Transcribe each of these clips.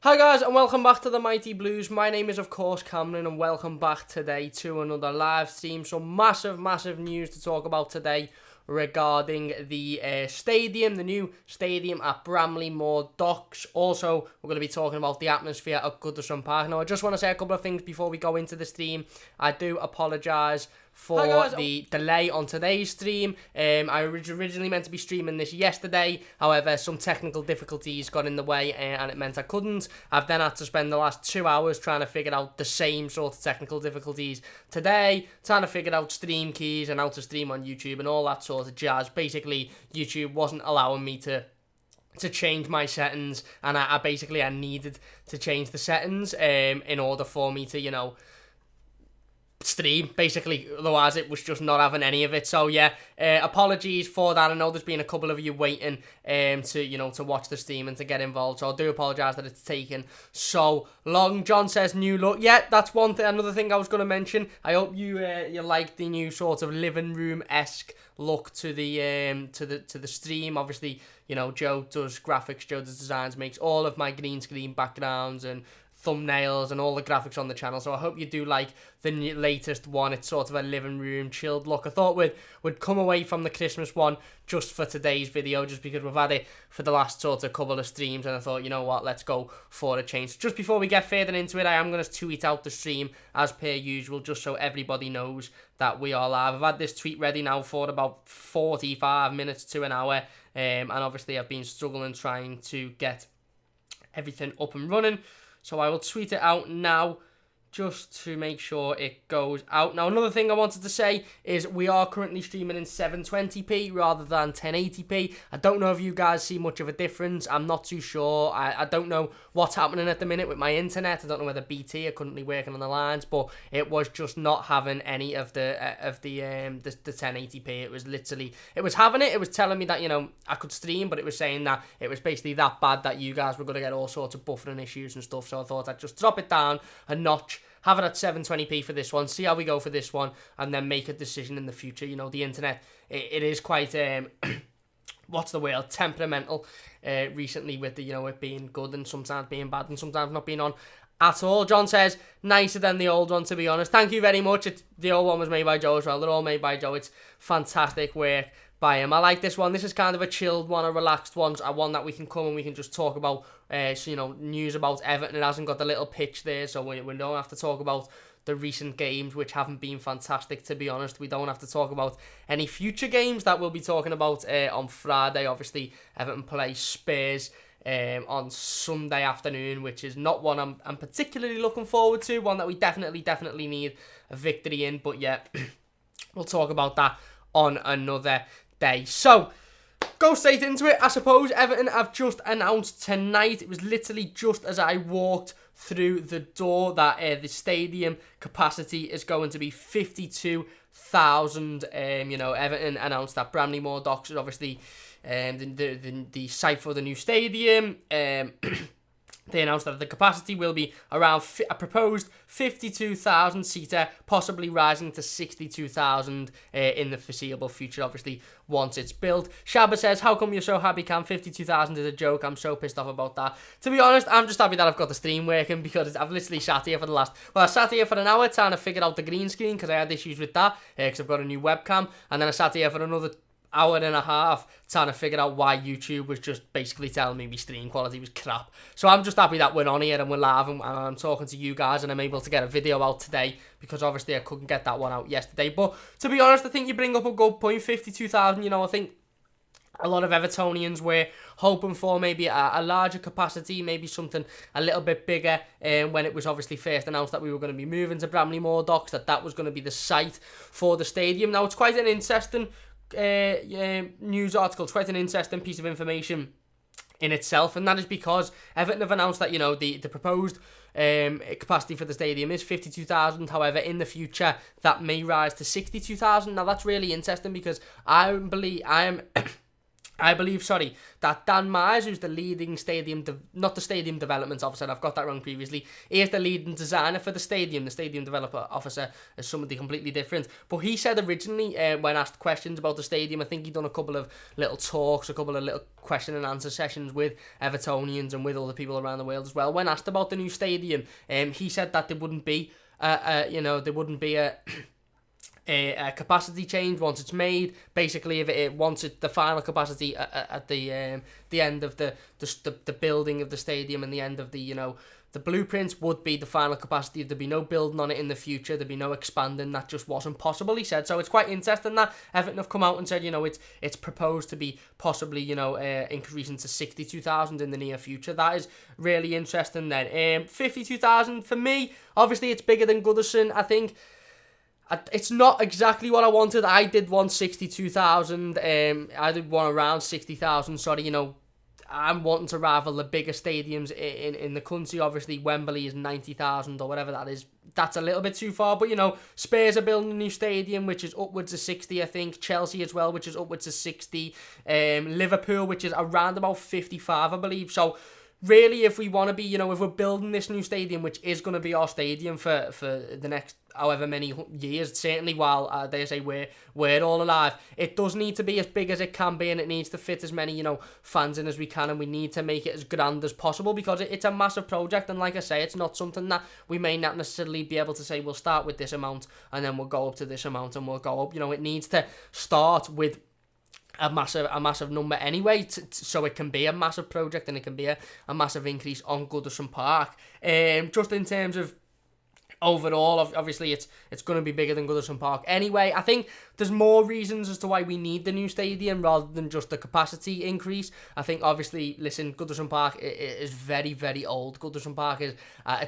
Hi guys and welcome back to the Mighty Blues. My name is of course Cameron and welcome back today to another live stream. Some massive news to talk about today regarding the stadium, the new stadium at Bramley-Moore docks. Also, we're going to be talking about the atmosphere at Goodison Park. Now, I just want to say a couple of things before we go into the stream. I do apologise for the delay on today's stream. I was originally meant to be streaming this yesterday. However, some technical difficulties got in the way and it meant I couldn't. I've then had to spend the last 2 hours trying to figure out the same sort of technical difficulties today, trying to figure out stream keys and how to stream on YouTube and all that sort of jazz. Basically, YouTube wasn't allowing me to change my settings, and I needed to change the settings in order for me to, stream, basically. Otherwise it was just not having any of it. So yeah, apologies for that. I know there's been a couple of you waiting to watch the stream and to get involved, so I do apologise that it's taken so long. John says new look. Yeah, that's one thing. Another thing I was going to mention, I hope you like the new sort of living room-esque look to the stream. Obviously, Joe does graphics, Joe does designs, makes all of my green screen backgrounds and thumbnails and all the graphics on the channel, so I hope you do like the latest one. It's sort of a living room chilled look. I thought we'd come away from the Christmas one just for today's video, just because we've had it for the last sort of couple of streams, and I thought, you know what, let's go for a change. Just before we get further into it, I am going to tweet out the stream as per usual, just so everybody knows that we are live. I've had this tweet ready now for about 45 minutes to an hour, and obviously I've been struggling trying to get everything up and running. So I will tweet it out now just to make sure it goes out. Now, another thing I wanted to say is we are currently streaming in 720p rather than 1080p. I don't know if you guys see much of a difference. I'm not too sure. I don't know what's happening at the minute with my internet. I don't know whether BT are currently working on the lines, but it was just not having any of the 1080p. It was literally, it was having it. It was telling me that, I could stream, but it was saying that it was basically that bad that you guys were going to get all sorts of buffering issues and stuff. So I thought I'd just drop it down a notch, have it at 720p for this one, see how we go for this one, and then make a decision in the future. The internet, it is quite, what's the word, temperamental recently with it being good and sometimes being bad and sometimes not being on at all. John says, nicer than the old one, to be honest. Thank you very much. The old one was made by Joe as well. They're all made by Joe. It's fantastic work by him. I like this one. This is kind of a chilled one, a relaxed one, one that we can come and we can just talk about, news about Everton. It hasn't got the little pitch there, so we don't have to talk about the recent games, which haven't been fantastic, to be honest. We don't have to talk about any future games that we'll be talking about on Friday. Obviously, Everton play Spurs on Sunday afternoon, which is not one I'm particularly looking forward to, one that we definitely need a victory in. But yeah, we'll talk about that on another day. So, go straight into it. I suppose Everton have just announced tonight, it was literally just as I walked through the door, that the stadium capacity is going to be 52,000. Everton announced that Bramley-Moore docks is obviously the site for the new stadium. They announced that the capacity will be around a proposed 52,000 seater, possibly rising to 62,000 in the foreseeable future, obviously, once it's built. Shabba says, how come you're so happy, Cam? 52,000 is a joke. I'm so pissed off about that. To be honest, I'm just happy that I've got the stream working, because I've literally sat here for I sat here for an hour trying to figure out the green screen, because I had issues with that, because I've got a new webcam, and then I sat here for another hour and a half trying to figure out why YouTube was just basically telling me my stream quality was crap. So I'm just happy that we're on here and we're live and I'm talking to you guys, and I'm able to get a video out today, because obviously I couldn't get that one out yesterday. But to be honest, I think you bring up a good point. 52,000, I think a lot of Evertonians were hoping for maybe a larger capacity, maybe something a little bit bigger, when it was obviously first announced that we were going to be moving to Bramley-Moore docks, that was going to be the site for the stadium. Now, it's quite an interesting news article. It's quite an interesting piece of information in itself, and that is because Everton have announced that the proposed capacity for the stadium is 52,000. However, in the future that may rise to 62,000. Now that's really interesting, because I am I believe, that Dan Myers, who's the leading not the stadium development officer, I've got that wrong previously, he is the leading designer for the stadium developer officer is somebody completely different. But he said originally, when asked questions about the stadium, I think he'd done a couple of little talks, a couple of little question and answer sessions with Evertonians and with other people around the world as well. When asked about the new stadium, he said that there wouldn't be a capacity change once it's made. Basically, if it once the final capacity at the end of the building of the stadium and the end of the blueprints would be the final capacity. There'd be no building on it in the future. There'd be no expanding. That just wasn't possible, he said. So it's quite interesting that Everton have come out and said, it's proposed to be possibly, increasing to 62,000 in the near future. That is really interesting then. 52,000 for me, obviously it's bigger than Goodison. I think it's not exactly what I wanted. I did want 62,000. I did want around 60,000. I'm wanting to rival the bigger stadiums in the country. Obviously, Wembley is 90,000 or whatever that is. That's a little bit too far. But, Spurs are building a new stadium, which is upwards of 60, I think. Chelsea as well, which is upwards of 60. Liverpool, which is around about 55, I believe. So, really, if we want to be, if we're building this new stadium, which is going to be our stadium for the next however many years, certainly while they say we're all alive, it does need to be as big as it can be, and it needs to fit as many, fans in as we can, and we need to make it as grand as possible, because it's a massive project, and like I say, it's not something that we may not necessarily be able to say we'll start with this amount, and then we'll go up to this amount, and we'll go up. It needs to start with a massive number anyway, so it can be a massive project, and it can be a massive increase on Goodison Park. Just in terms of overall, obviously it's going to be bigger than Goodison Park anyway. I think there's more reasons as to why we need the new stadium rather than just the capacity increase. I think, obviously, listen, Goodison Park is very, very old. Goodison Park is,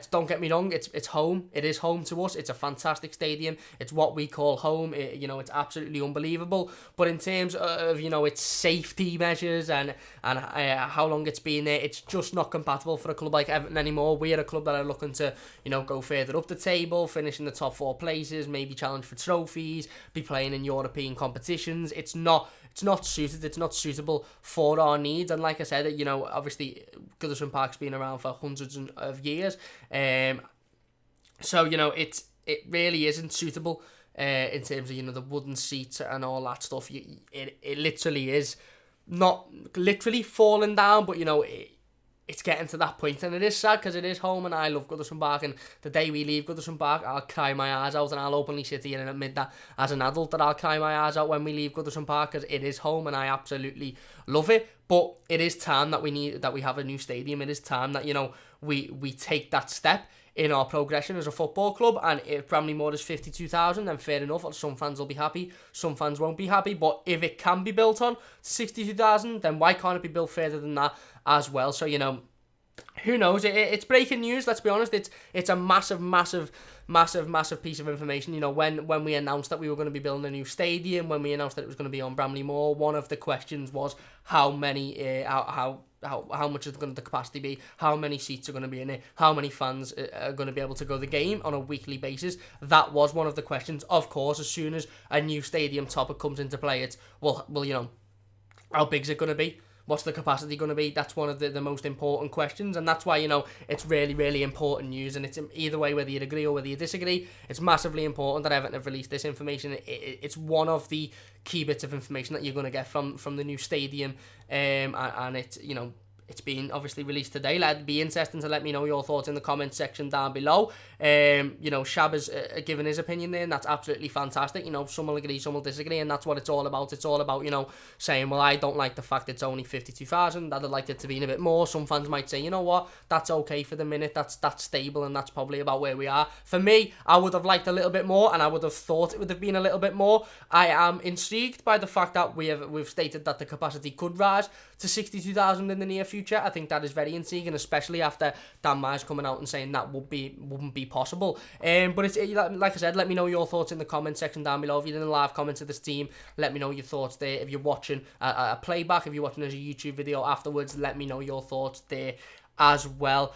don't get me wrong, it's home. It is home to us. It's a fantastic stadium. It's what we call home. It's absolutely unbelievable. But in terms of, its safety measures and how long it's been there, it's just not compatible for a club like Everton anymore. We are a club that are looking to, go further up the table, finish in the top 4 places, maybe challenge for trophies, be playing in European competitions. It's not suited. It's not suitable for our needs. And like I said, obviously Goodison Park's been around for hundreds of years, so it really isn't suitable in terms of the wooden seats and all that stuff. It literally is not literally falling down, but it's getting to that point, and it is sad because it is home, and I love Goodison Park, and the day we leave Goodison Park, I'll cry my eyes out, and I'll openly sit here and admit that as an adult that I'll cry my eyes out when we leave Goodison Park, because it is home, and I absolutely love it. But it is time that we have a new stadium. It is time that we take that step in our progression as a football club. And if Bramley-Moore is 52,000, then fair enough. Some fans will be happy, some fans won't be happy. But if it can be built on 62,000, then why can't it be built further than that as well? So, who knows? It's breaking news, let's be honest. It's a massive piece of information. When we announced that we were going to be building a new stadium, when we announced that it was going to be on Bramley-Moore, one of the questions was how much is the capacity be, how many seats are going to be in it, how many fans are going to be able to go to the game on a weekly basis. That was one of the questions. Of course, as soon as a new stadium topic comes into play, it's how big is it going to be? What's the capacity going to be? That's one of the most important questions, and that's why, it's really, really important news, and it's either way, whether you agree or whether you disagree, it's massively important that Everton have released this information. It's one of the key bits of information that you're going to get from the new stadium, and it's, it's been obviously released today. It'd be interesting to let me know your thoughts in the comment section down below. Shab has given his opinion there, and that's absolutely fantastic. Some will agree, some will disagree, and that's what it's all about. It's all about, saying, well, I don't like the fact it's only 52,000. I'd like it to be a bit more. Some fans might say, you know what, that's okay for the minute. That's stable, and that's probably about where we are. For me, I would have liked a little bit more, and I would have thought it would have been a little bit more. I am intrigued by the fact that we've stated that the capacity could rise to 62,000 in the near future. I think that is very intriguing, especially after Dan Myers coming out and saying that wouldn't be possible. But it's like I said, let me know your thoughts in the comment section down below. If you're in the live comments of this team, let me know your thoughts there. If you're watching a playback, if you're watching as a YouTube video afterwards, let me know your thoughts there as well.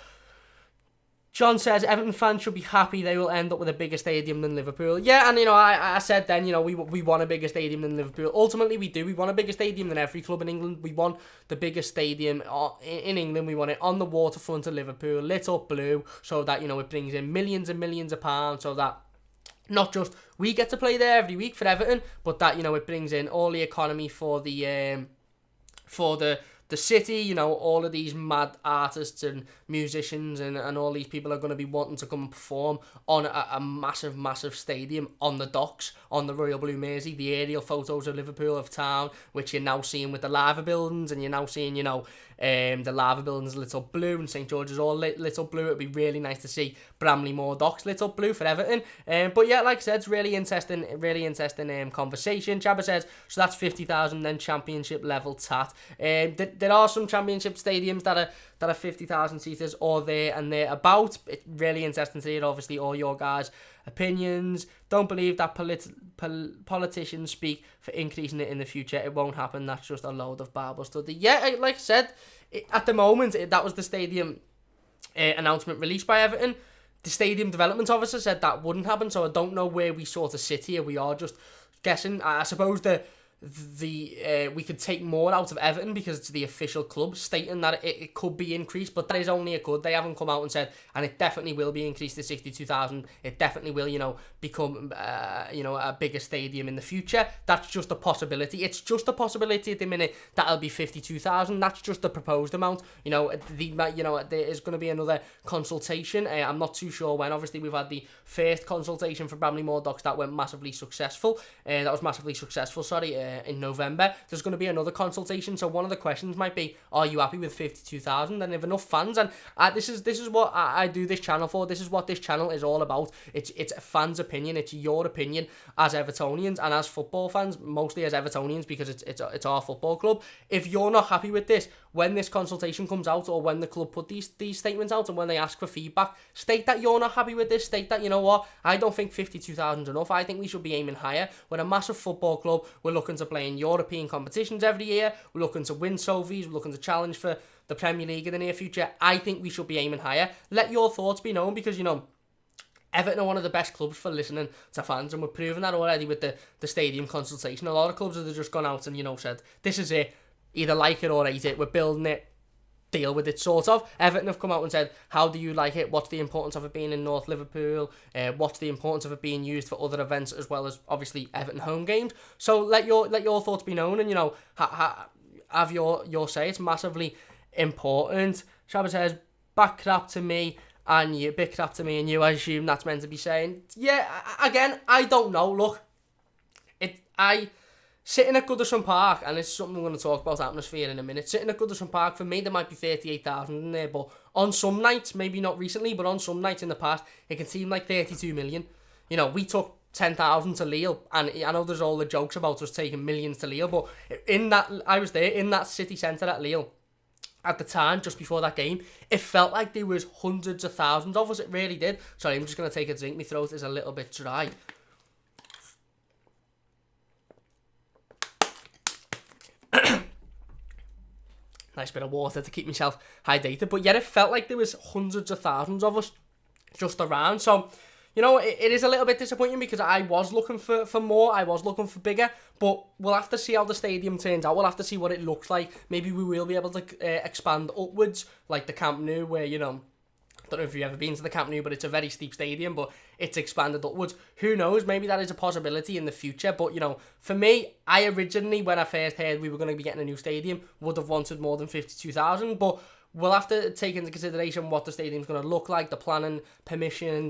John says Everton fans should be happy they will end up with a bigger stadium than Liverpool. Yeah, and I said then, we want a bigger stadium than Liverpool. Ultimately, we do. We want a bigger stadium than every club in England. We want the biggest stadium in England. We want it on the waterfront of Liverpool, lit up blue, so that, it brings in millions and millions of pounds, so that not just we get to play there every week for Everton, but that, it brings in all the economy for the city. All of these mad artists and musicians and all these people are going to be wanting to come and perform on a massive, massive stadium on the docks, on the Royal Blue Mersey. The aerial photos of Liverpool of town, which you're now seeing with the lava buildings, and you're now seeing, the lava buildings lit up blue, and St George's all lit up blue. It'd be really nice to see Bramley-Moore docks lit up blue for Everton. But yeah, like I said, it's really interesting conversation. Jabba says, so that's 50,000 then Championship level tat. There are some Championship stadiums that are 50,000 seaters or there and thereabout. It's really interesting to hear, obviously, all your guys' opinions. Don't believe that politicians speak for increasing it in the future. It won't happen. That's just a load of Bible study. Yeah, like I said, at the moment, that was the stadium announcement released by Everton. The stadium development officer said that wouldn't happen, so I don't know where we sort of sit here. We are just guessing. I suppose we could take more out of Everton because it's the official club stating that it could be increased, but that is only a could. They haven't come out and said, and it definitely will be increased to 62,000. It definitely will, become, a bigger stadium in the future. That's just a possibility. It's just a possibility at the minute that it'll be 52,000. That's just the proposed amount. There is going to be another consultation. I'm not too sure when. Obviously, we've had the first consultation for Bramley-Moore docks that went massively successful. In November. There's going to be another consultation, so one of the questions might be, are you happy with 52,000? And if enough fans, and this is what I do this channel for. This is what this channel is all about. It's a fan's opinion. It's your opinion as Evertonians and as football fans, mostly as Evertonians, because it's our football club. If you're not happy with this, when this consultation comes out, or when the club put these statements out, and when they ask for feedback, state that you're not happy with this. State that, I don't think 52,000 is enough. I think we should be aiming higher. We're a massive football club. We're looking to play in European competitions every year. We're looking to win trophies. We're looking to challenge for the Premier League in the near future. I think we should be aiming higher. Let your thoughts be known, because, Everton are one of the best clubs for listening to fans, and we're proving that already with the stadium consultation. A lot of clubs have just gone out and, said, this is it. Either like it or hate it. We're building it. Deal with it, sort of. Everton have come out and said, how do you like it? What's the importance of it being in North Liverpool? What's the importance of it being used for other events, as well as obviously Everton home games? So let your thoughts be known, and have your say. It's massively important. Shabba says, back crap to me and you, big crap to me and you. I assume that's meant to be saying. Yeah, again, I don't know. Look, sitting at Goodison Park, and it's something we're going to talk about atmosphere in a minute. Sitting at Goodison Park, for me, there might be 38,000 in there, but on some nights, maybe not recently, but on some nights in the past, it can seem like 32 million. We took 10,000 to Lille, and I know there's all the jokes about us taking millions to Lille, but I was there in that city centre at Lille at the time, just before that game. It felt like there was hundreds of thousands of us. It really did. Sorry, I'm just going to take a drink. My throat is a little bit dry. Nice bit of water to keep myself hydrated. But yeah, it felt like there was hundreds of thousands of us just around. So, it is a little bit disappointing, because I was looking for more. I was looking for bigger. But we'll have to see how the stadium turns out. We'll have to see what it looks like. Maybe we will be able to expand upwards, like the Camp Nou, where, I don't know if you've ever been to the Camp Nou, but it's a very steep stadium, but it's expanded upwards. Who knows? Maybe that is a possibility in the future. But, for me, I originally, when I first heard we were going to be getting a new stadium, would have wanted more than 52,000. But we'll have to take into consideration what the stadium's going to look like, the planning permission,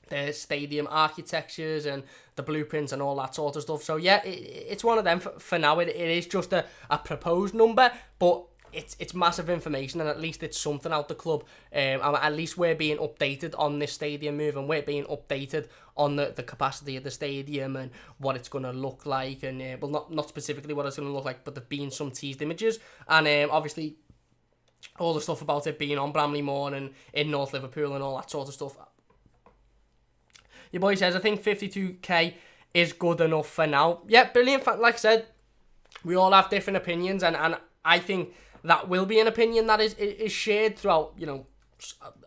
the stadium architectures and the blueprints and all that sort of stuff. So, yeah, it's one of them. For now, it is just a proposed number, but it's massive information, and at least it's something out the club. And at least we're being updated on this stadium move, and we're being updated on the capacity of the stadium and what it's going to look like. And not specifically what it's going to look like, but there've been some teased images, and obviously all the stuff about it being on Bramley-Moore and in North Liverpool and all that sort of stuff. Your boy says, I think 52k is good enough for now. Yeah, brilliant. Like I said, we all have different opinions, and I think that will be an opinion that is shared throughout,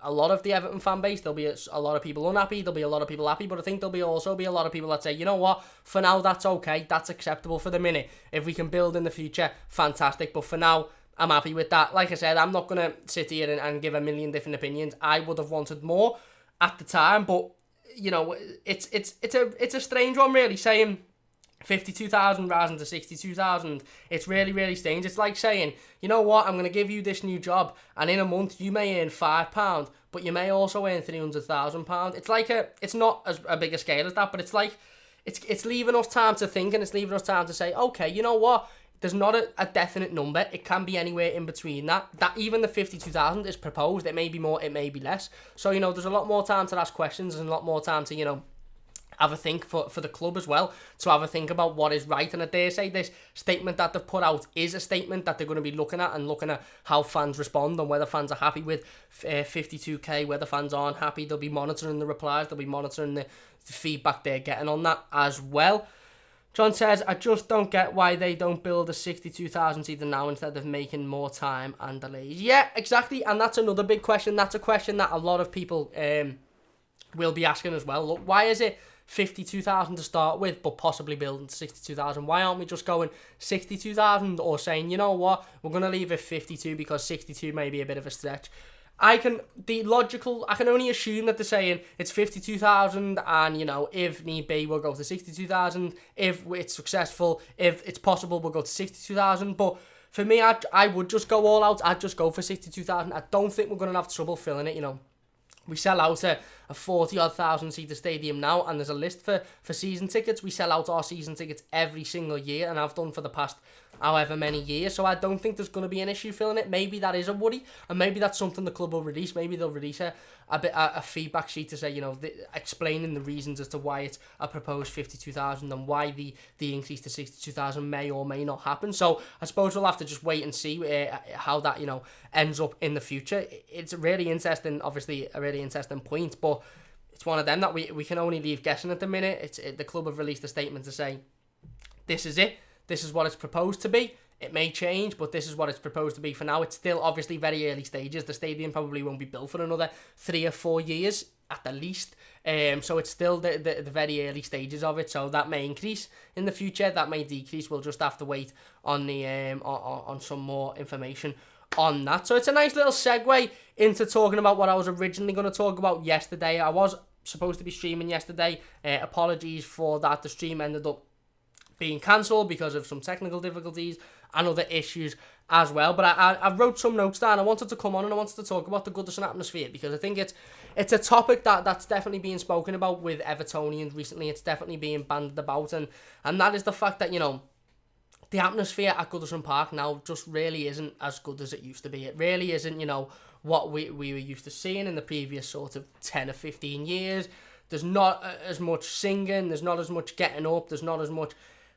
a lot of the Everton fan base. There'll be a lot of people unhappy, there'll be a lot of people happy, but I think there'll also be a lot of people that say, you know what, for now that's okay, that's acceptable for the minute. If we can build in the future, fantastic, but for now, I'm happy with that. Like I said, I'm not going to sit here and give a million different opinions. I would have wanted more at the time, but, you know, it's a strange one, really, saying 52,000 rising to 62,000. It's really, really strange. It's like saying, you know what, I'm going to give you this new job, and in a month you may earn £5, but you may also earn £300,000. It's like it's not as a big a scale as that, but it's like, it's leaving us time to think, and it's leaving us time to say, okay, you know what, there's not a definite number. It can be anywhere in between that. That even the 52,000 is proposed. It may be more, it may be less. So, you know, there's a lot more time to ask questions and a lot more time to, you know, have a think for the club as well, to have a think about what is right. And I dare say this statement that they've put out is a statement that they're going to be looking at, and looking at how fans respond and whether fans are happy with 52k, whether fans aren't happy. They'll be monitoring the replies, they'll be monitoring the feedback they're getting on that as well. John says, I just don't get why they don't build a 62,000 seater now instead of making more time and delays. Yeah, exactly. And that's another big question. That's a question that a lot of people will be asking as well. Look, why is it 52,000 to start with, but possibly building to 62,000? Why aren't we just going 62,000, or saying, you know what, we're going to leave it 52 because 62 may be a bit of a stretch? I can only assume that they're saying it's 52,000, and, you know, if need be, we'll go to 62,000. If it's successful, if it's possible, we'll go to 62,000. But for me, I would just go all out. I'd just go for 62,000. I don't think we're going to have trouble filling it, you know. We sell out a 40-odd thousand seater stadium now, and there's a list for season tickets. We sell out our season tickets every single year, and I've done for the past however many years, so I don't think there's going to be an issue filling it. Maybe that is a worry, and maybe that's something the club will release. Maybe they'll release a feedback sheet to say, you know, explaining the reasons as to why it's a proposed 52,000 and why the increase to 62,000 may or may not happen. So I suppose we'll have to just wait and see how that, you know, ends up in the future. It's really interesting, obviously a really interesting point, but it's one of them that we can only leave guessing at the minute. The club have released a statement to say, this is it. This is what it's proposed to be. It may change, but this is what it's proposed to be for now. It's still obviously very early stages. The stadium probably won't be built for another 3 or 4 years at the least. So it's still the very early stages of it. So that may increase in the future. That may decrease. We'll just have to wait on the on some more information on that. So it's a nice little segue into talking about what I was originally going to talk about yesterday. I was supposed to be streaming yesterday. Apologies for that. The stream ended up being cancelled because of some technical difficulties and other issues as well. But I wrote some notes down. I wanted to come on and I wanted to talk about the Goodison atmosphere, because I think it's a topic that's definitely being spoken about with Evertonians recently. It's definitely being bandied about, and that is the fact that, you know, the atmosphere at Goodison Park now just really isn't as good as it used to be. It really isn't, you know, what we were used to seeing in the previous sort of 10 or 15 years. There's not as much singing, there's not as much getting up, there's not as much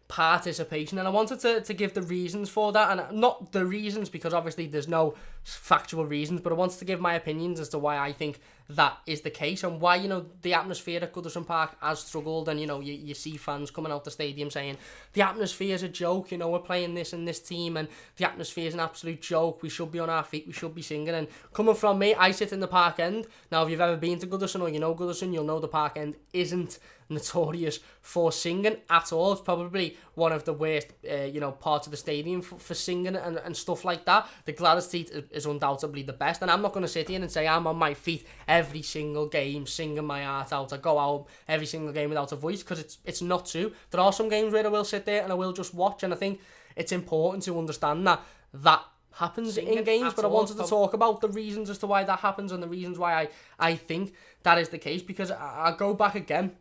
participation, and I wanted to give the reasons for that, and not the reasons because obviously there's no factual reasons, but I wanted to give my opinions as to why I think that is the case, and why, you know, the atmosphere at Goodison Park has struggled. And, you know, you see fans coming out the stadium saying the atmosphere is a joke, you know, we're playing this and this team and the atmosphere is an absolute joke, we should be on our feet, we should be singing. And coming from me, I sit in the Park End. Now, if you've ever been to Goodison or you know Goodison, you'll know the Park End isn't notorious for singing at all. It's probably one of the worst parts of the stadium for singing and stuff like that. The Gladys seat is undoubtedly the best, and I'm not going to sit here and say I'm on my feet every single game singing my heart out. I go out every single game without a voice, because it's not true. There are some games where I will sit there and I will just watch, and I think it's important to understand that happens in games. But I wanted to talk about the reasons as to why that happens, and the reasons why I think that is the case, because I go back again,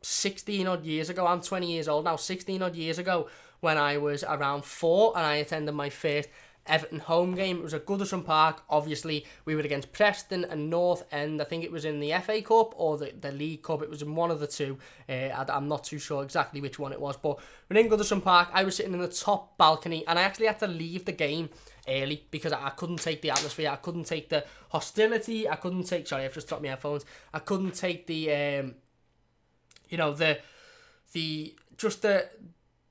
16 odd years ago. I'm 20 years old now. 16 odd years ago, when I was around 4 and I attended my first Everton home game. It was at Goodison Park. Obviously, we were against Preston and North End. I think it was in the FA Cup or the League Cup. It was in one of the two. I'm not too sure exactly which one it was, but we're in Goodison Park. I was sitting in the top balcony, and I actually had to leave the game early because I couldn't take the atmosphere. I couldn't take the hostility. I couldn't take... Sorry, I've just dropped my headphones. I couldn't take the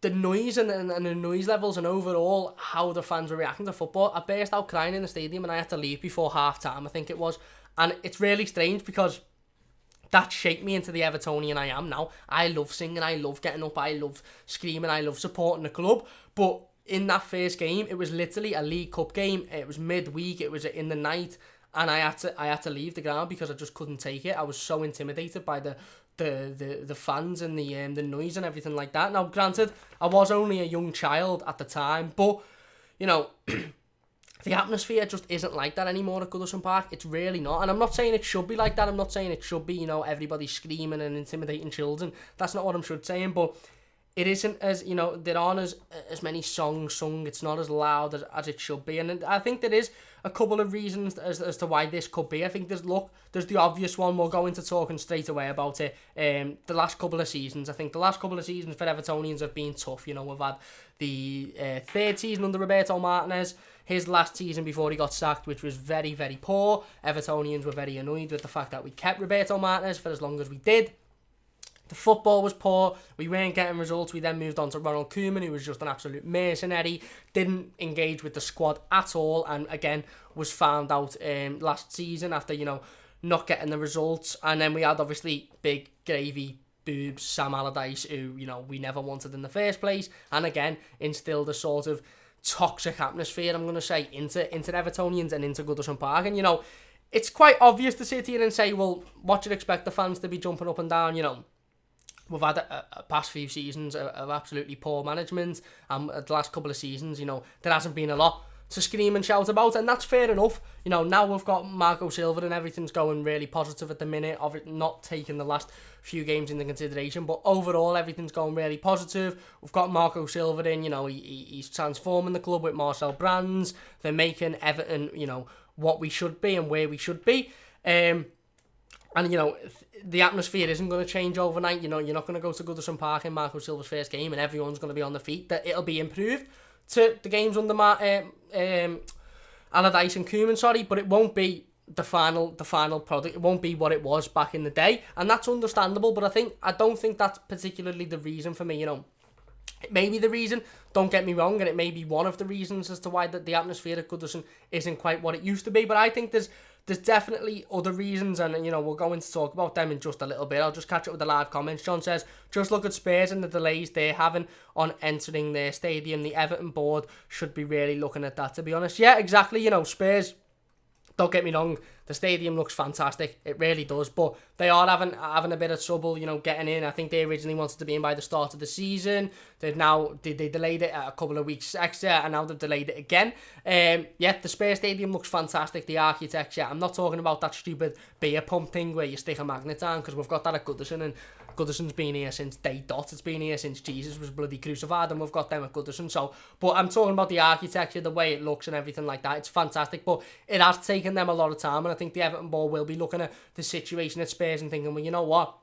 the noise and the noise levels and overall how the fans were reacting to football, I burst out crying in the stadium and I had to leave before half time, I think it was. And it's really strange because that shaped me into the Evertonian I am now. I love singing, I love getting up, I love screaming, I love supporting the club. But in that first game, it was literally a League Cup game. It was midweek, it was in the night, and I had to leave the ground because I just couldn't take it. I was so intimidated by the fans and the noise and everything like that. Now, granted, I was only a young child at the time, but you know, the atmosphere just isn't like that anymore at Goodison Park. It's really not. And I'm not saying it should be like that. I'm not saying it should be, you know, everybody screaming and intimidating children. That's not what I'm saying. But it isn't as, you know, there aren't as many songs sung. It's not as loud as it should be. And I think there is a couple of reasons as to why this could be. I think there's the obvious one. We'll go into talking straight away about it. The last couple of seasons. I think the last couple of seasons for Evertonians have been tough. You know, we've had the third season under Roberto Martinez. His last season before he got sacked, which was very, very poor. Evertonians were very annoyed with the fact that we kept Roberto Martinez for as long as we did. The football was poor. We weren't getting results. We then moved on to Ronald Koeman, who was just an absolute mercenary. Didn't engage with the squad at all. And again, was found out last season after, you know, not getting the results. And then we had obviously big gravy boobs Sam Allardyce, who, you know, we never wanted in the first place. And again, instilled a sort of toxic atmosphere, I'm going to say, into Evertonians and into Goodison Park. And, you know, it's quite obvious to sit here and say, well, what do you expect the fans to be jumping up and down? You know, we've had a past few seasons of absolutely poor management, and the last couple of seasons, you know, there hasn't been a lot to scream and shout about, and that's fair enough. You know, now we've got Marco Silva and everything's going really positive at the minute, of it not taking the last few games into consideration, but overall everything's going really positive. We've got Marco Silva in, you know, he's transforming the club with Marcel Brands. They're making Everton, you know, what we should be and where we should be. And, you know, the atmosphere isn't going to change overnight. You know, you're not going to go to Goodison Park in Marco Silva's first game and everyone's going to be on the feet. That it'll be improved to the games under Allardyce and Koeman, but it won't be the final product. It won't be what it was back in the day, and that's understandable. But I don't think that's particularly the reason for me. You know, it may be the reason. Don't get me wrong, and it may be one of the reasons as to why the atmosphere at Goodison isn't quite what it used to be. But I think there's definitely other reasons, and, you know, we'll go into talk about them in just a little bit. I'll just catch up with the live comments. John says, just look at Spurs and the delays they're having on entering their stadium. The Everton board should be really looking at that, to be honest. Yeah, exactly. You know, Spurs, don't get me wrong, the stadium looks fantastic. It really does. But they are having a bit of trouble, you know, getting in. I think they originally wanted to be in by the start of the season. They delayed it a couple of weeks extra, and now they've delayed it again. Yeah, the Spurs stadium looks fantastic. The architecture. I'm not talking about that stupid beer pump thing where you stick a magnet on, because we've got that at Goodison, and Goodison's been here since day dot. It's been here since Jesus was bloody crucified, and we've got them at Goodison. So, but I'm talking about the architecture, the way it looks and everything like that. It's fantastic, but it has taken them a lot of time, and I think the Everton board will be looking at the situation at Spurs and thinking, well, you know what?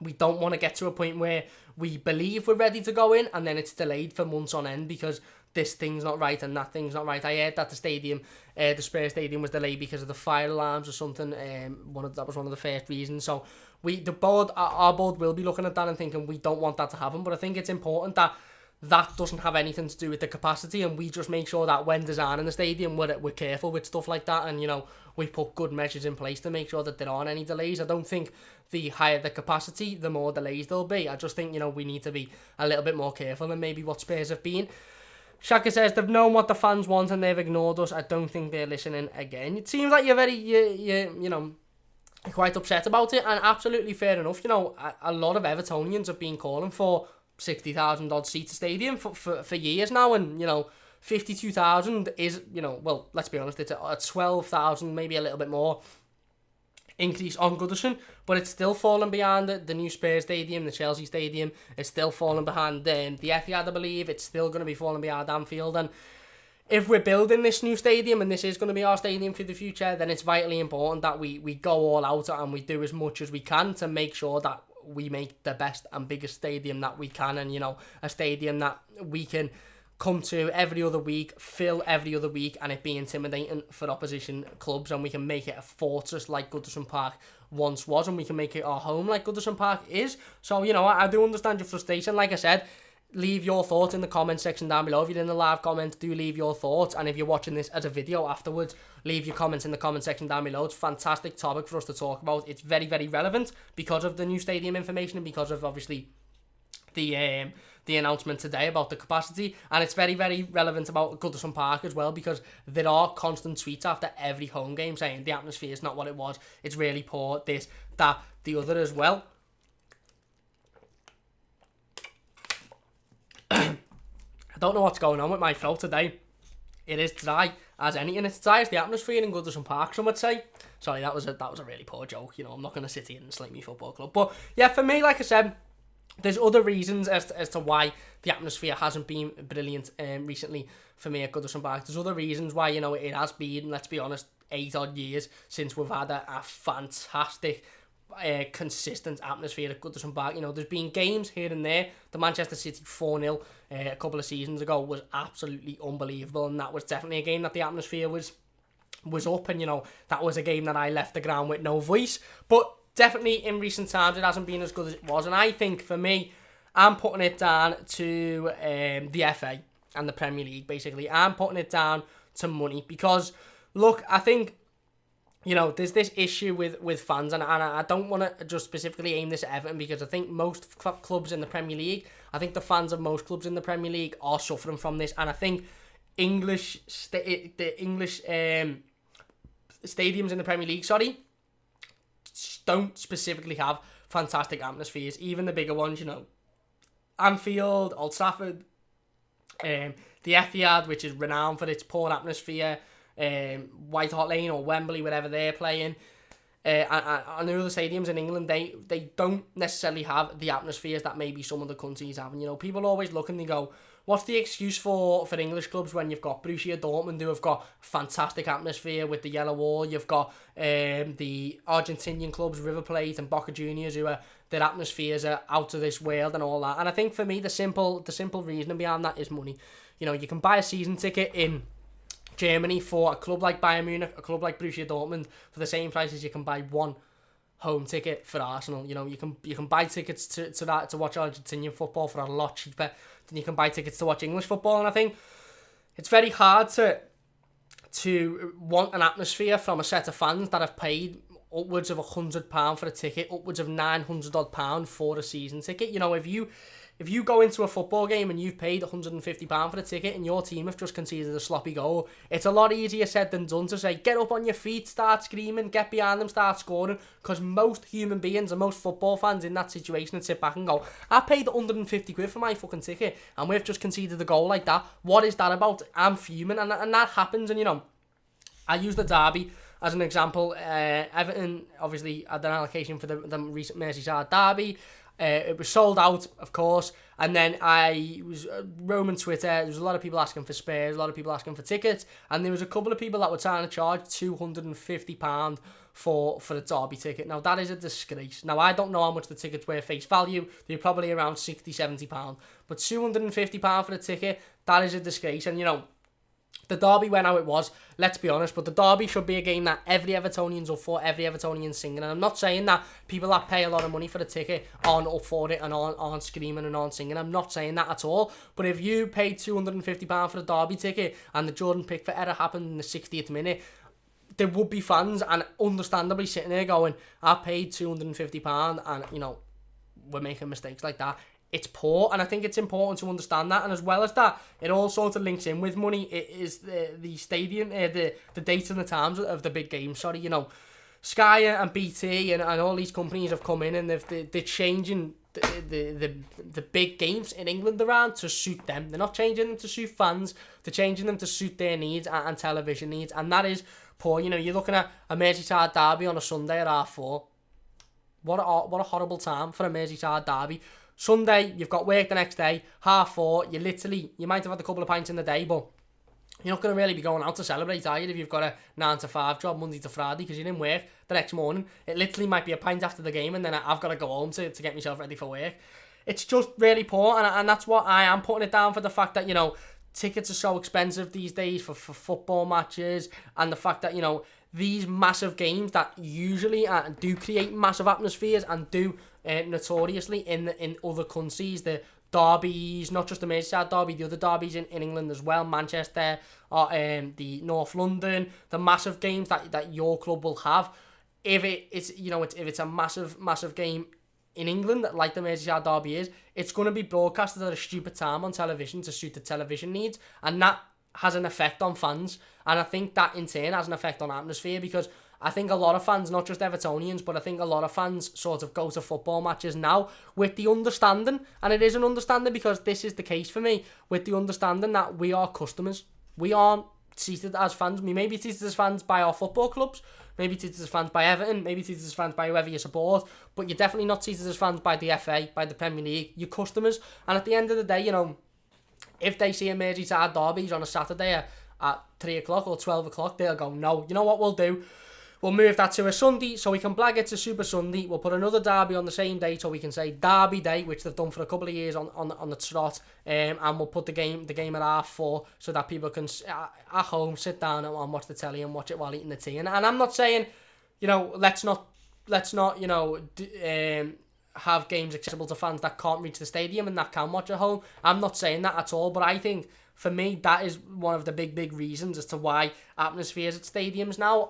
We don't want to get to a point where we believe we're ready to go in, and then it's delayed for months on end because this thing's not right and that thing's not right. I heard that the Spurs stadium was delayed because of the fire alarms or something. That was one of the first reasons. So our board will be looking at that and thinking we don't want that to happen. But I think it's important that doesn't have anything to do with the capacity, and we just make sure that when designing the stadium, we're careful with stuff like that, and, you know, we put good measures in place to make sure that there aren't any delays. I don't think the higher the capacity, the more delays there'll be. I just think, you know, we need to be a little bit more careful than maybe what Spurs have been. Shaka says they've known what the fans want and they've ignored us. I don't think they're listening again. It seems like you're quite upset about it, and absolutely fair enough. You know, a lot of Evertonians have been calling for 60,000 odd seats stadium for years now, and, you know, 52,000 is, you know, well, let's be honest, it's a 12,000, maybe a little bit more increase on Goodison, but it's still falling behind the new Spurs stadium, the Chelsea stadium. It's still falling behind the Etihad, I believe. It's still going to be falling behind Anfield, and if we're building this new stadium and this is going to be our stadium for the future, then it's vitally important that we go all out and we do as much as we can to make sure that we make the best and biggest stadium that we can, and, you know, a stadium that we can come to every other week, fill every other week, and it be intimidating for opposition clubs, and we can make it a fortress like Goodison Park once was, and we can make it our home like Goodison Park is. So, you know, I do understand your frustration. Like I said, leave your thoughts in the comment section down below. If you're in the live comments, do leave your thoughts. And if you're watching this as a video afterwards, leave your comments in the comment section down below. It's a fantastic topic for us to talk about. It's very, very relevant because of the new stadium information and because of, obviously, the announcement today about the capacity. And it's very, very relevant about Goodison Park as well, because there are constant tweets after every home game saying the atmosphere is not what it was. It's really poor, this, that, the other as well. I don't know what's going on with my throat today. It is dry as anything. It's dry as the atmosphere in Goodison Park, some would say. Sorry, that was a really poor joke. You know, I'm not going to sit here and slate me football club. But yeah, for me, like I said, there's other reasons as to why the atmosphere hasn't been brilliant recently for me at Goodison Park. There's other reasons why, you know, it has been, let's be honest, 8 odd years since we've had a fantastic consistent atmosphere at Goodison Park. You know, there's been games here and there. The Manchester City 4-0 a couple of seasons ago was absolutely unbelievable, and that was definitely a game that the atmosphere was up, and, you know, that was a game that I left the ground with no voice. But definitely in recent times it hasn't been as good as it was, and I think for me, I'm putting it down to the FA and the Premier League. Basically, I'm putting it down to money, because look, I think, you know, there's this issue with fans, and I don't want to just specifically aim this at Everton, because I think most clubs in the Premier League, I think the fans of most clubs in the Premier League are suffering from this, and I think the English stadiums in the Premier League, don't specifically have fantastic atmospheres. Even the bigger ones, you know, Anfield, Old Trafford, the Etihad, which is renowned for its poor atmosphere, White Hart Lane or Wembley, wherever they're playing, and the other stadiums in England, they don't necessarily have the atmospheres that maybe some of the countries have. And, you know, people always look and they go, what's the excuse for English clubs when you've got Borussia Dortmund, who have got fantastic atmosphere with the yellow wall? You've got the Argentinian clubs, River Plate and Boca Juniors, who are, their atmospheres are out of this world and all that. And I think for me, the simple reasoning behind that is money. You know, you can buy a season ticket in Germany for a club like Bayern Munich, a club like Borussia Dortmund, for the same price as you can buy one home ticket for Arsenal. You know, you can buy tickets to watch Argentinian football for a lot cheaper than you can buy tickets to watch English football. And I think it's very hard to want an atmosphere from a set of fans that have paid upwards of £100 for a ticket, upwards of £900 odd for a season ticket. You know, if you go into a football game and you've paid £150 for the ticket and your team have just conceded a sloppy goal, it's a lot easier said than done to say, get up on your feet, start screaming, get behind them, start scoring, because most human beings and most football fans in that situation would sit back and go, I paid £150 for my fucking ticket and we've just conceded a goal like that. What is that about? I'm fuming, and that happens. And, you know, I use the derby as an example. Everton obviously had an allocation for the recent Merseyside derby. It was sold out, of course, and then I was roaming Twitter. There was a lot of people asking for spares, a lot of people asking for tickets, and there was a couple of people that were trying to charge £250 for a derby ticket. Now, that is a disgrace. Now, I don't know how much the tickets were face value. They're probably around £60-70, but £250 for the ticket, that is a disgrace. And, you know, the derby went how it was, let's be honest, but the derby should be a game that every Evertonian's up for, every Evertonian's singing. And I'm not saying that people that pay a lot of money for the ticket aren't up for it and aren't screaming and aren't singing. I'm not saying that at all. But if you paid £250 for a derby ticket and the Jordan Pickford error happened in the 60th minute, there would be fans, and understandably, sitting there going, I paid £250 and, you know, we're making mistakes like that. It's poor, and I think it's important to understand that. And as well as that, it all sort of links in with money. It is the stadium, the dates and the times of the big games. You know, Sky and BT and all these companies have come in and they're changing the big games in England around to suit them. They're not changing them to suit fans. They're changing them to suit their needs and television needs, and that is poor. You know, you're looking at a Merseyside derby on a Sunday at 4:30. What a horrible time for a Merseyside derby. Sunday, you've got work the next day, 4:30, you might have had a couple of pints in the day, but you're not going to really be going out to celebrate, are you, if you've got a 9 to 5 job Monday to Friday, because you're in work the next morning. It literally might be a pint after the game, and then I've got to go home to get myself ready for work. It's just really poor, and that's what I am putting it down for, the fact that, you know, tickets are so expensive these days for football matches, and the fact that, you know, these massive games that usually do create massive atmospheres and do notoriously in other countries, the derbies, not just the Merseyside derby, the other derbies in England as well, Manchester, or the North London, the massive games that your club will have. If it's a massive game in England, like the Merseyside derby is, it's going to be broadcasted at a stupid time on television to suit the television needs, and that has an effect on fans, and I think that in turn has an effect on atmosphere, because I think a lot of fans, not just Evertonians, but I think a lot of fans sort of go to football matches now with the understanding, and it is an understanding because this is the case for me, with the understanding that we are customers. We aren't treated as fans. We may be treated as fans by our football clubs, maybe treated as fans by Everton, maybe treated as fans by whoever you support, but you're definitely not treated as fans by the FA, by the Premier League. You're customers, and at the end of the day, you know, if they see a Merseyside derbies on a Saturday at 3 o'clock or 12 o'clock, they'll go, no, you know what we'll do? We'll move that to a Sunday so we can blag it to Super Sunday. We'll put another derby on the same day so we can say Derby Day, which they've done for a couple of years on the trot. And we'll put the game at 4:30 so that people can at home sit down and watch the telly and watch it while eating the tea. And I'm not saying, you know, let's not you know have games accessible to fans that can't reach the stadium and that can watch at home. I'm not saying that at all, but I think, for me, that is one of the big reasons as to why atmospheres at stadiums now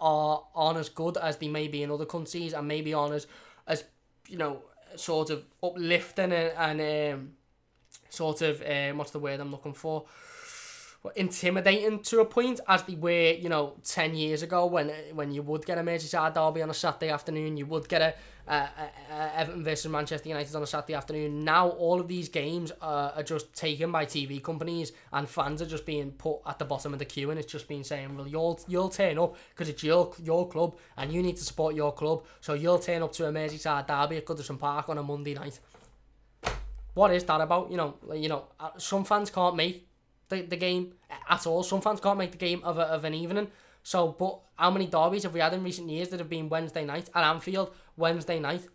aren't as good as they may be in other countries, and maybe aren't as you know, sort of uplifting and sort of what's the word I'm looking for? Intimidating to a point as they were, you know, 10 years ago when you would get a Merseyside derby on a Saturday afternoon, you would get a Everton versus Manchester United on a Saturday afternoon. Now all of these games are just taken by TV companies, and fans are just being put at the bottom of the queue, and it's just been saying, well, you'll turn up because it's your club and you need to support your club, so you'll turn up to a Merseyside derby at Goodison Park on a Monday night. What is that about? You know, some fans can't make the game at all. Some fans can't make the game of an evening. So, but how many derbies have we had in recent years that have been Wednesday night at Anfield, Wednesday night?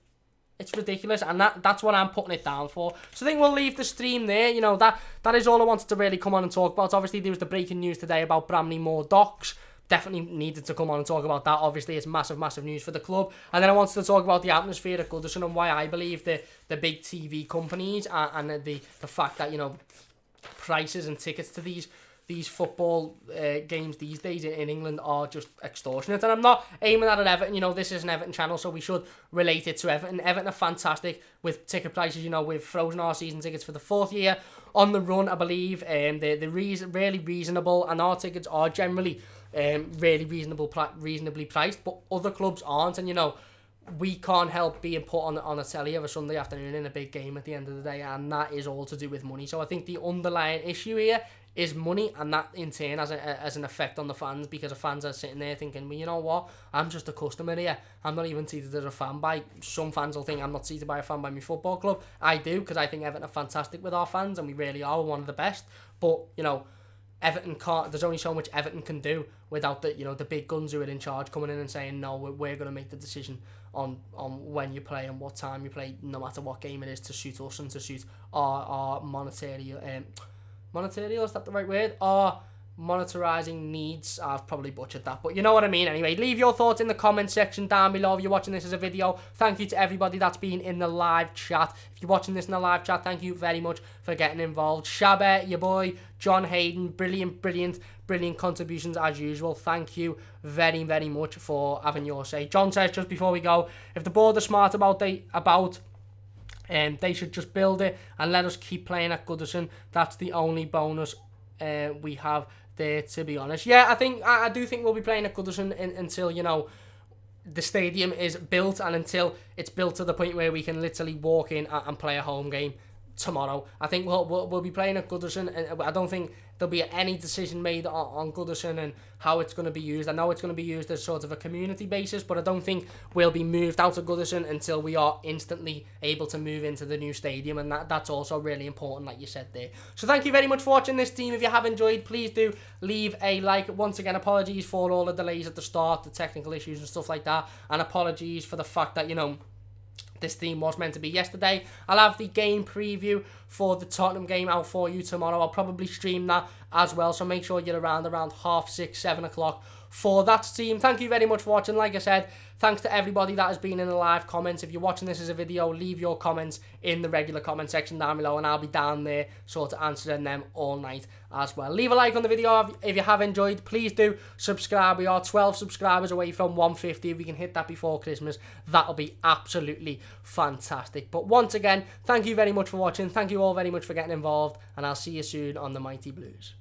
It's ridiculous, and that's what I'm putting it down for. So I think we'll leave the stream there. You know, that is all I wanted to really come on and talk about. Obviously, there was the breaking news today about Bramley-Moore docks. Definitely needed to come on and talk about that. Obviously, it's massive news for the club. And then I wanted to talk about the atmosphere at Goodison and why I believe the big TV companies and the fact that, you know, prices and tickets to these football games these days in England are just extortionate. And I'm not aiming at Everton. You know, this is an Everton channel, so we should relate it to Everton. Everton are fantastic with ticket prices. You know, we've frozen our season tickets for the 4th year on the run, I believe. They're really reasonable, and our tickets are generally really reasonably priced, but other clubs aren't. And, you know, we can't help being put on a telly of a Sunday afternoon in a big game at the end of the day, and that is all to do with money. So I think the underlying issue here is money, and that in turn has an effect on the fans, because the fans are sitting there thinking, well, you know what, I'm just a customer here. I'm not even treated as a fan by some fans. Will think I'm not treated by a fan by my football club. I do, because I think Everton are fantastic with our fans, and we really are one of the best. But, you know, Everton can't. There's only so much Everton can do without the big guns who are in charge coming in and saying, no, we're going to make the decision on when you play and what time you play, no matter what game it is, to suit us and to suit our monetary is that the right word? Our monetarizing needs. I've probably butchered that, but you know what I mean. Anyway, leave your thoughts in the comment section down below if you're watching this as a video. Thank you to everybody that's been in the live chat. If you're watching this in the live chat, thank you very much for getting involved. Shabba, your boy, John Hayden, brilliant contributions as usual. Thank you very much for having your say. John says, just before we go, if the board are smart about they should just build it and let us keep playing at Goodison. That's the only bonus we have there, to be honest. Yeah, I do think we'll be playing at Goodison until, you know, the stadium is built, and until it's built to the point where we can literally walk in and play a home game tomorrow. I think we'll be playing at Goodison, and I don't think there'll be any decision made on Goodison and how it's going to be used. I know it's going to be used as sort of a community basis, but I don't think we'll be moved out of Goodison until we are instantly able to move into the new stadium, and that's also really important, like you said there. So thank you very much for watching this team. If you have enjoyed, please do leave a like. Once again, apologies for all the delays at the start, the technical issues and stuff like that, and apologies for the fact that, you know, this theme was meant to be yesterday. I'll have the game preview for the Tottenham game out for you tomorrow. I'll probably stream that as well, so make sure you're around 6:30, 7 o'clock for that team. Thank you very much for watching. Like I said, thanks to everybody that has been in the live comments. If you're watching this as a video, leave your comments in the regular comment section down below, and I'll be down there sort of answering them all night as well. Leave a like on the video if you have enjoyed. Please do subscribe. We are 12 subscribers away from 150. If we can hit that before Christmas, that'll be absolutely fantastic. But once again, thank you very much for watching. Thank you all very much for getting involved, and I'll see you soon on the Mighty Blues.